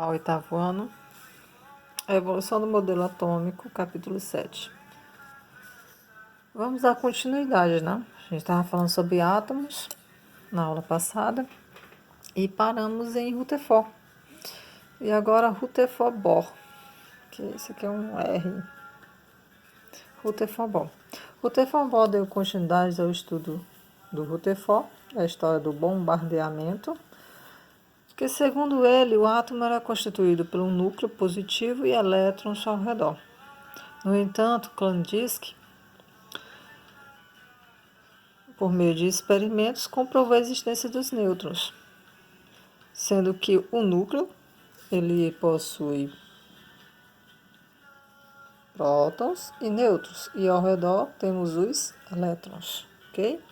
Olá, oitavo ano, a evolução do modelo atômico, capítulo 7. Vamos dar continuidade, né? A gente estava falando sobre átomos na aula passada e paramos em Rutherford. E agora Rutherford-Bohr, que esse aqui é um R. Rutherford-Bohr. Rutherford-Bohr deu continuidade ao estudo do Rutherford, a história do bombardeamento, que, segundo ele, o átomo era constituído por um núcleo positivo e elétrons ao redor. No entanto, Klandisky, por meio de experimentos, comprovou a existência dos nêutrons, sendo que o núcleo ele possui prótons e nêutrons, e ao redor temos os elétrons, ok?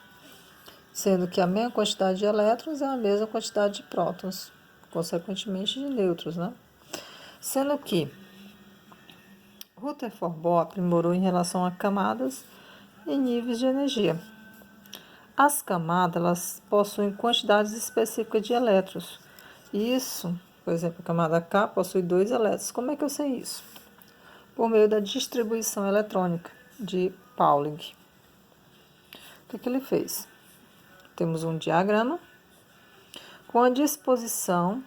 Sendo que a mesma quantidade de elétrons é a mesma quantidade de prótons, consequentemente de nêutrons, né? Sendo que Rutherford-Bohr aprimorou em relação a camadas e níveis de energia. As camadas elas possuem quantidades específicas de elétrons. Isso, por exemplo, a camada K possui 2 elétrons. Como é que eu sei isso? Por meio da distribuição eletrônica de Pauling. O que ele fez? Temos um diagrama com a disposição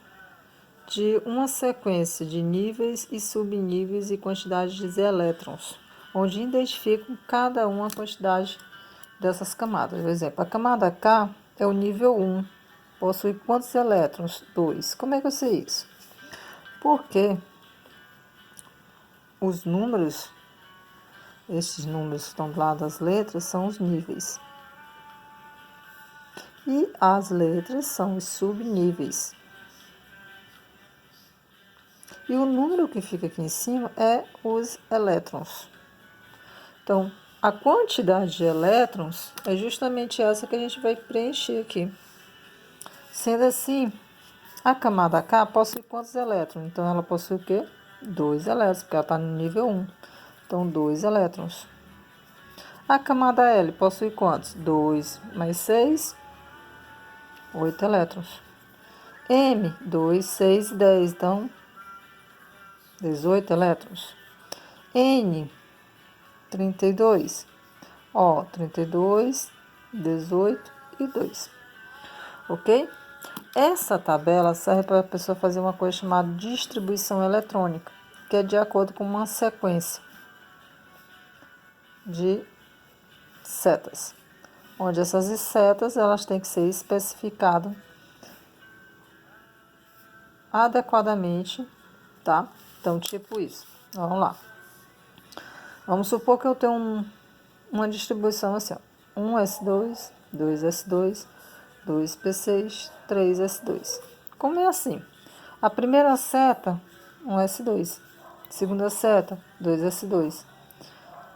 de uma sequência de níveis e subníveis e quantidades de elétrons, onde identificam cada uma a quantidade dessas camadas. Por exemplo, a camada K é o nível 1, possui quantos elétrons? 2. Como é que eu sei isso? Porque os números, estes números que estão do lado das letras, são os níveis. E as letras são os subníveis. E o número que fica aqui em cima é os elétrons. Então, a quantidade de elétrons é justamente essa que a gente vai preencher aqui. Sendo assim, a camada K possui quantos elétrons? Então, ela possui o quê? 2 elétrons, porque ela está no nível 1. Então, 2 elétrons. A camada L possui quantos? 2 mais 6, 8 elétrons. M, 2, 6 e 10. Então, 18 elétrons. N, 32. Ó, 32, 18 e 2. Ok? Essa tabela serve para a pessoa fazer uma coisa chamada distribuição eletrônica, que é de acordo com uma sequência de setas, onde essas setas elas têm que ser especificadas adequadamente, tá? Então, tipo isso. Vamos lá. Vamos supor que eu tenho uma distribuição assim, ó. 1S2, 2S2, 2P6, 3S2. Como é assim? A primeira seta, 1S2. Segunda seta, 2S2.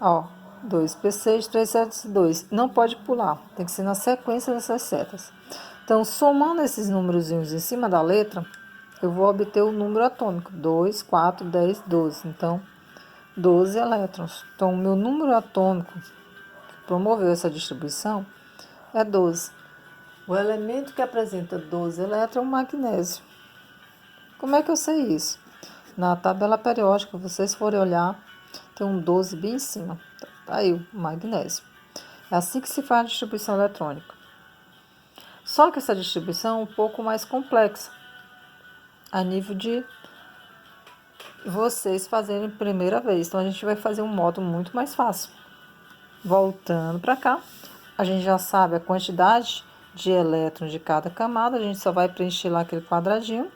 Ó, 2P6, 3S2. Não pode pular, tem que ser na sequência dessas setas. Então, somando esses númerozinhos em cima da letra, eu vou obter o número atômico. 2, 4, 10, 12. Então, 12 elétrons. Então, o meu número atômico que promoveu essa distribuição é 12. O elemento que apresenta 12 elétrons é o magnésio. Como é que eu sei isso? Na tabela periódica, vocês forem olhar, tem um 12 bem em cima. Tá aí o magnésio. É assim que se faz a distribuição eletrônica. Só que essa distribuição é um pouco mais complexa, a nível de vocês fazerem primeira vez. Então, a gente vai fazer um modo muito mais fácil. Voltando para cá, a gente já sabe a quantidade de elétrons de cada camada, a gente só vai preencher lá aquele quadradinho.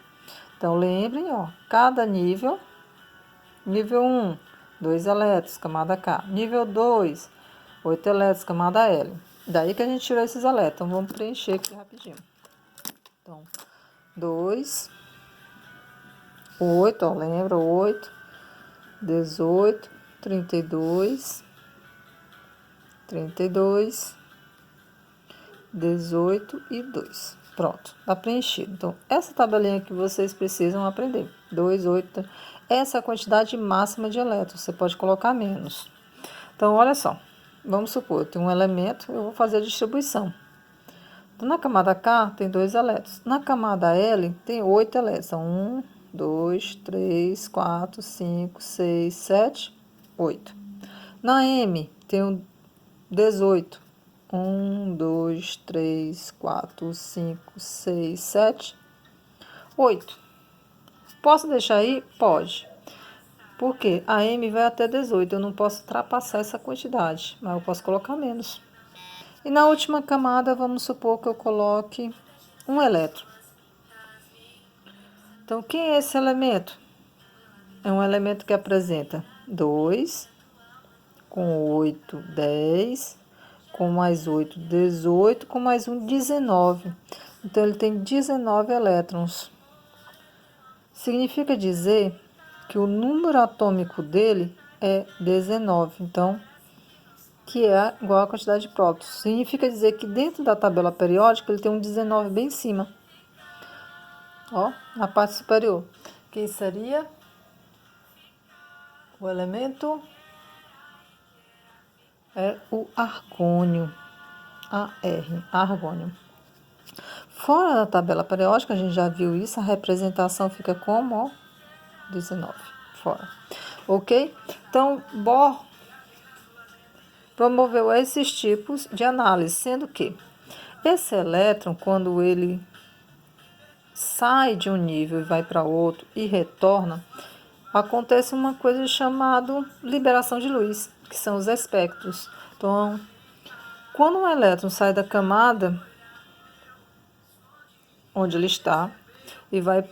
Então, lembrem, ó, cada nível 1, 2 elétrons, camada K. Nível 2, 8 elétrons, camada L. Daí que a gente tirou esses elétrons. Então, vamos preencher aqui rapidinho. Então, 2, 8, ó, lembra? 8, 18, 32, 32, 18 e 2. Pronto, tá preenchido. Então, essa tabelinha que vocês precisam aprender. 2, 8, essa é a quantidade máxima de elétrons. Você pode colocar menos. Então, olha só. Vamos supor, eu tenho um elemento, eu vou fazer a distribuição. Então, na camada K tem 2 elétrons. Na camada L tem 8 elétrons. Então, 1, 2, 3, 4, 5, 6, 7, 8. Na M, tem o 18. 1, 2, 3, 4, 5, 6, 7, 8. Posso deixar aí? Pode. Porque a M vai até 18. Eu não posso ultrapassar essa quantidade, mas eu posso colocar menos. E na última camada, vamos supor que eu coloque um elétron. Então, quem é esse elemento? É um elemento que apresenta 2, com 8, 10, com mais 8, 18, com mais 1, 19. Então, ele tem 19 elétrons. Significa dizer que o número atômico dele é 19. Então, que é igual à quantidade de prótons. Significa dizer que dentro da tabela periódica ele tem um 19 bem em cima. Ó, na parte superior. Quem seria o elemento? É o argônio. AR, argônio. Fora da tabela periódica, a gente já viu isso, a representação fica como, ó, 19, fora. Ok? Então, Bohr promoveu esses tipos de análise, sendo que esse elétron, quando ele sai de um nível e vai para outro e retorna, acontece uma coisa chamada liberação de luz, que são os espectros. Então, quando um elétron sai da camada onde ele está e vai,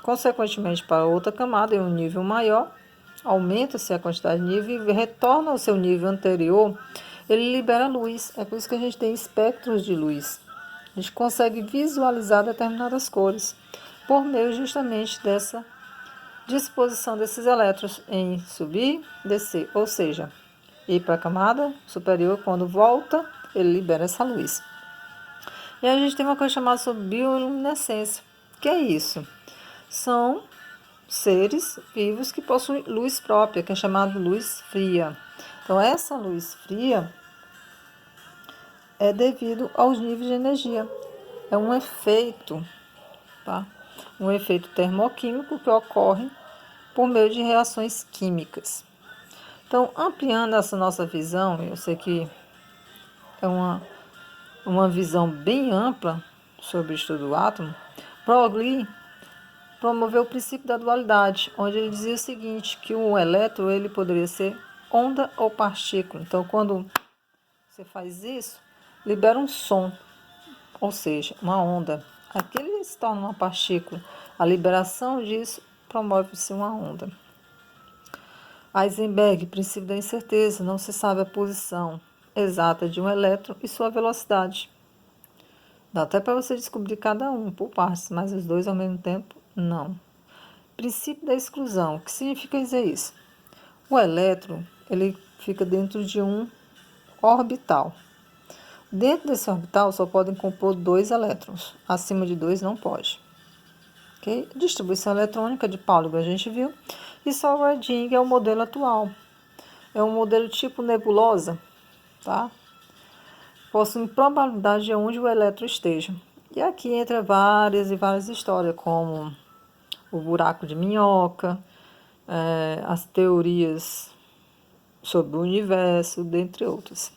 consequentemente, para outra camada em um nível maior, aumenta-se a quantidade de nível e retorna ao seu nível anterior, ele libera luz. É por isso que a gente tem espectros de luz. A gente consegue visualizar determinadas cores por meio justamente dessa disposição desses elétrons em subir, descer, ou seja, ir para a camada superior, quando volta, ele libera essa luz. E a gente tem uma coisa chamada sobre bioluminescência. Que é isso? São seres vivos que possuem luz própria, que é chamada luz fria. Então, essa luz fria é devido aos níveis de energia. É um efeito, tá? Um efeito termoquímico que ocorre por meio de reações químicas. Então, ampliando essa nossa visão, eu sei que é uma visão bem ampla sobre o estudo do átomo, Broglie promoveu o princípio da dualidade, onde ele dizia o seguinte, que o elétron ele poderia ser onda ou partícula. Então, quando você faz isso, libera um som, ou seja, uma onda. Aquele se torna uma partícula. A liberação disso promove-se uma onda. Heisenberg, princípio da incerteza, não se sabe a posição exata de um elétron e sua velocidade. Dá até para você descobrir cada um por partes, mas os dois ao mesmo tempo, não. Princípio da exclusão, o que significa dizer isso? O elétron, ele fica dentro de um orbital. Dentro desse orbital só podem compor 2 elétrons, acima de 2 não pode. Okay? Distribuição eletrônica de Pauling a gente viu, e Solvay-Ding é o modelo atual. É um modelo tipo nebulosa, tá? Possui probabilidade de onde o elétron esteja. E aqui entra várias e várias histórias, como o buraco de minhoca, as teorias sobre o universo, dentre outras.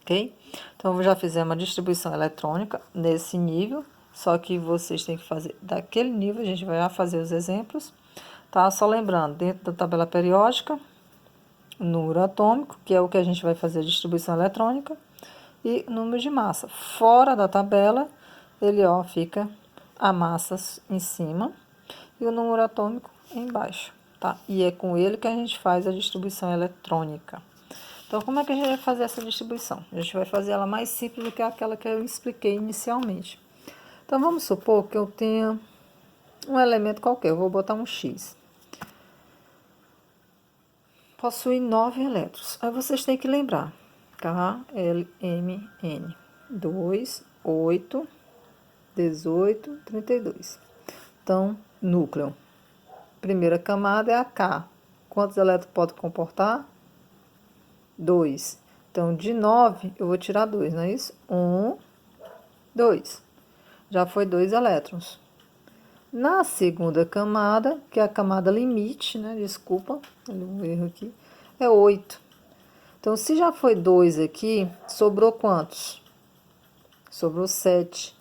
Ok? Então, já fizemos a distribuição eletrônica nesse nível, só que vocês têm que fazer daquele nível, a gente vai fazer os exemplos, tá? Só lembrando, dentro da tabela periódica, número atômico, que é o que a gente vai fazer a distribuição eletrônica, e número de massa. Fora da tabela, ele fica a massa em cima e o número atômico embaixo, tá? E é com ele que a gente faz a distribuição eletrônica. Então, como é que a gente vai fazer essa distribuição? A gente vai fazer ela mais simples do que aquela que eu expliquei inicialmente. Então, vamos supor que eu tenha um elemento qualquer, eu vou botar um X. Possui 9 elétrons. Aí vocês têm que lembrar. K, L, M, N. 2, 8, 18, 32. Então, núcleo. Primeira camada é a K. Quantos elétrons pode comportar? 2. Então, de 9, eu vou tirar 2, não é isso? 1, 2. Já foi 2 elétrons. Na segunda camada, que é a camada limite, né? Desculpa, um erro aqui, é 8. Então, se já foi 2 aqui, sobrou quantos? Sobrou 7.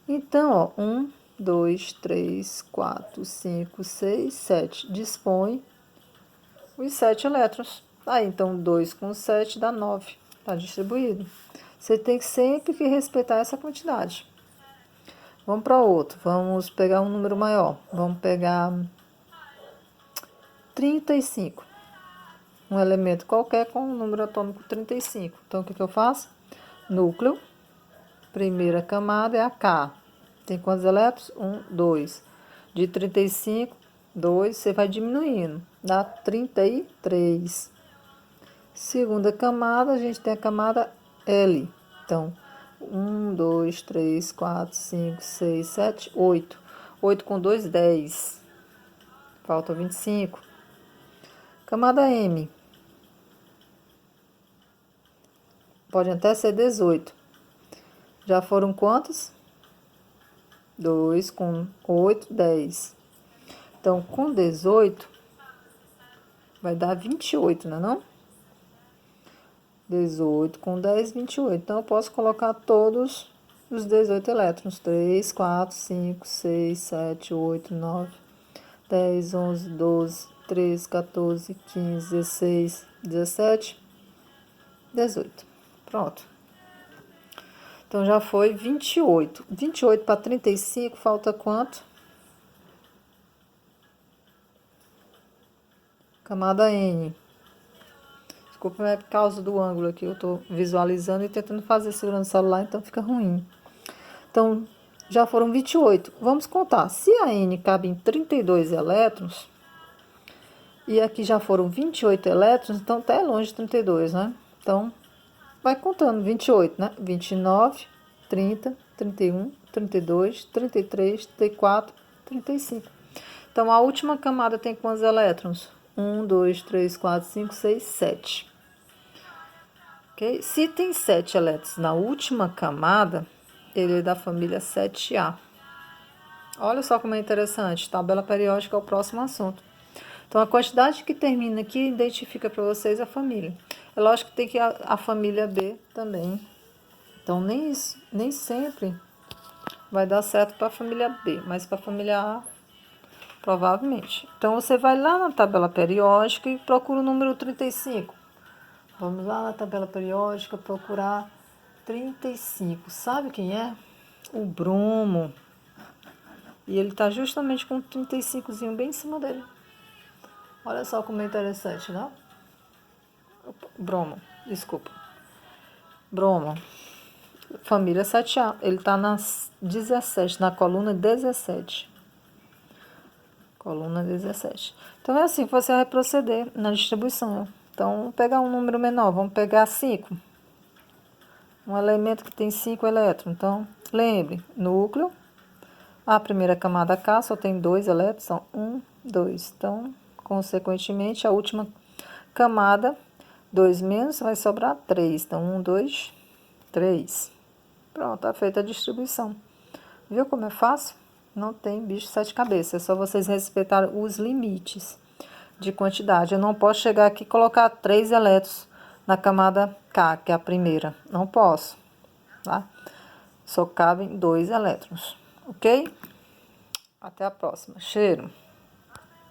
Então, ó, 1, 2, 3, 4, 5, 6, 7. Dispõe os 7 elétrons. Aí, então, 2 com 7 dá 9. Está distribuído. Você tem sempre que respeitar essa quantidade. Vamos para outro. Vamos pegar um número maior. Vamos pegar 35. Um elemento qualquer com um número atômico 35. Então, o que eu faço? Núcleo. Primeira camada é a K. Tem quantos elétrons? 1, 2. De 35, 2, você vai diminuindo. Dá 33. Segunda camada, a gente tem a camada L. Então, 1, 2, 3, 4, 5, 6, 7, 8. 8 com 2, 10. Falta 25. Camada M. Pode até ser 18. Já foram quantos? 2 com 8, 10. Então, com 18, vai dar 28, não é não? 18 com 10, 28. Então, eu posso colocar todos os 18 elétrons. 3, 4, 5, 6, 7, 8, 9, 10, 11, 12, 13, 14, 15, 16, 17, 18. Pronto. Então, já foi 28. 28 para 35, falta quanto? Camada N. Desculpa, é por causa do ângulo aqui. Eu estou visualizando e tentando fazer segurando o celular, então fica ruim. Então, já foram 28. Vamos contar. Se a N cabe em 32 elétrons, e aqui já foram 28 elétrons, então até longe de 32, né? Então, vai contando 28, né? 29, 30, 31, 32, 33, 34, 35. Então, a última camada tem quantos elétrons? 1, 2, 3, 4, 5, 6, 7. Okay? Se tem 7 elétrons na última camada, ele é da família 7A. Olha só como é interessante. Tabela periódica é o próximo assunto. Então, a quantidade que termina aqui identifica para vocês a família. É lógico que tem que a família B também. Então, nem sempre vai dar certo para a família B, mas para a família A, provavelmente. Então, você vai lá na tabela periódica e procura o número 35. Vamos lá na tabela periódica procurar 35. Sabe quem é? O bromo. E ele está justamente com um 35zinho bem em cima dele. Olha só como é interessante, né? Bromo, desculpa. Bromo. Família 7A. Ele está na 17, na coluna 17. Coluna 17. Então, é assim que você vai proceder na distribuição. Então, vamos pegar um número menor. Vamos pegar 5. Um elemento que tem 5 elétrons. Então, lembre, núcleo. A primeira camada K só tem 2 elétrons, são 1, 2. Então, consequentemente, a última camada, 2 menos, vai sobrar 3. Então, 1, 2, 3. Pronto, está feita a distribuição. Viu como é fácil? Não tem bicho de 7 cabeças, é só vocês respeitarem os limites de quantidade. Eu não posso chegar aqui e colocar 3 elétrons na camada K, que é a primeira. Não posso, tá? Só cabem 2 elétrons, ok? Até a próxima. Cheiro.